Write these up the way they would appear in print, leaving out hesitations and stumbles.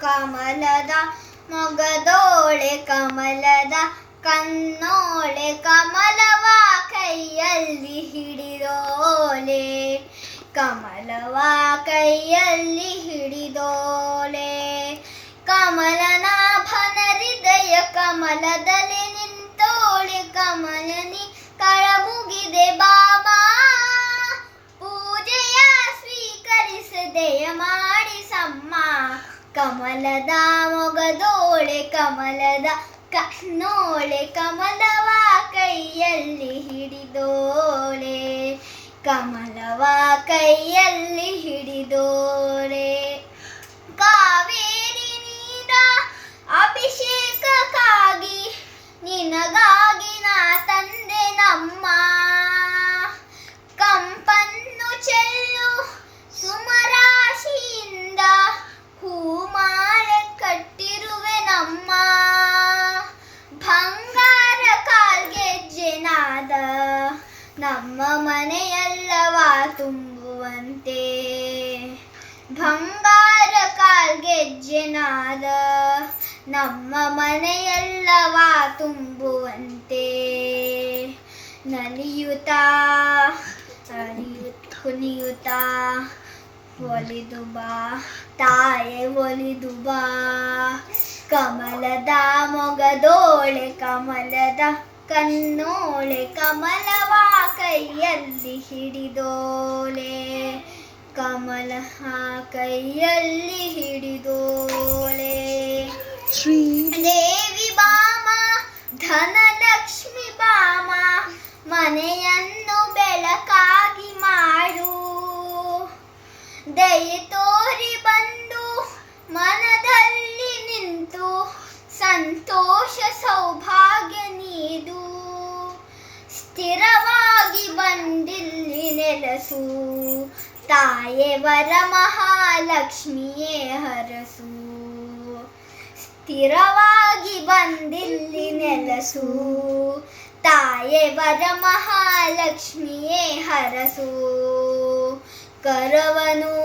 ಕಮಲದ ಮೊಗದೋಳೆ ಕಮಲದ ಕಣ್ಣೋಳೆ ಕಮಲವ ಕೈಯಲ್ಲಿ ಹಿಡಿದೋಳೆ ಕಮಲವ ಕೈಯಲ್ಲಿ ಹಿಡಿದೋಳೆ ಕಮಲನಾಭನ ಹೃದಯ ಕಮಲದಲ್ಲಿ ನಿಂತೋಳೆ ಕಮಲನಿ ಕಳಮುಗಿದೆ ಬಾಬಾ ಪೂಜೆಯ ಸ್ವೀಕರಿಸದೆಯ ಮಾಡಿಸಮ್ಮ ಕಮಲದ ಮೊಗದೋಳೆ ಕಮಲದ ಕಣ್ಣೋಳೆ ಕಮಲವ ಕೈಯಲ್ಲಿ ಹಿಡಿದೋಳೆ ಕಮಲವ ಕೈಯಲ್ಲಿ ಹಿಡಿದೋಳೆ ಕಾವೇರಿ ನೀರ ಅಭಿಷೇಕಕ್ಕಾಗಿ ನಿನಗಾಗಿ ನಾ ತಂದೆ ನಮ್ಮ ಕಂಪನ್ನು ಚೆಲ್ಲು ಸುಮರಾಶಿಯಿಂದ ಹೂಮಾಲೆ ಕಟ್ಟಿರುವೆ ನಮ್ಮ ಬಂಗಾರ ಕಾಲ್ಗೆಜ್ಜೆನಾದ ನಮ್ಮ ಮನೆಯೆಲ್ಲವ ತುಂಬುವಂತೆ ಬಂಗಾರ ಕಾಲ್ಗೆಜ್ಜೆನಾದ ನಮ್ಮ ಮನೆಯೆಲ್ಲವ ತುಂಬುವಂತೆ ನಲಿಯುತ್ತಾ ಕುಣಿಯುತ್ತಾ ಒಲಿದು ಬಾ ತಾಯೆ ಒಲಿದು ಬಾ ಕಮಲದ ಮೊಗದೋಳೆ ಕಮಲದ ಕಣ್ಣೋಳೆ ಕಮಲವ ಕೈಯಲ್ಲಿ ಹಿಡಿದೋಳೆ ಕಮಲ ಕೈಯಲ್ಲಿ ಹಿಡಿದೋಳೆ ದೇವಿ ಬಾಮ ಧನಲಕ್ಷ್ಮಿ ಬಾಮ ಮನೆಯನ್ನು ಬೆಳಕಾಗಿ ಮಾಡು ದಯೆ ತೋರಿ ಬಂದು ಮನದಲ್ಲಿ ನಿಂತು ಸಂತೋಷ ಸೌಭಾಗ್ಯ ನೀಡು ಸ್ಥಿರವಾಗಿ ಬಂದಿಲ್ಲಿ ನೆಲೆಸು ತಾಯೇ ವರ ಮಹಾಲಕ್ಷ್ಮಿಯೇ ಹರಸು ಸ್ಥಿರವಾಗಿ ಬಂದಿಲ್ಲಿ ನೆಲೆಸು ತಾಯೇ ವರ ಮಹಾಲಕ್ಷ್ಮಿಯೇ ಹರಸು ಕರವನು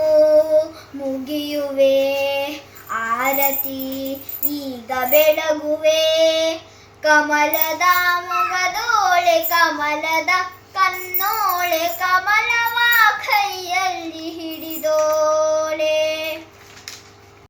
ಮುಗಿಯುವೆ ಆರತಿ ಈಗ ಬೆಳಗುವೆ ಕಮಲದ ಮೊಗದೋಳೆ ಕಮಲದ ಕಣ್ಣೋಳೆ ಕಮಲವ ಕೈಯಲ್ಲಿ ಹಿಡಿದೋ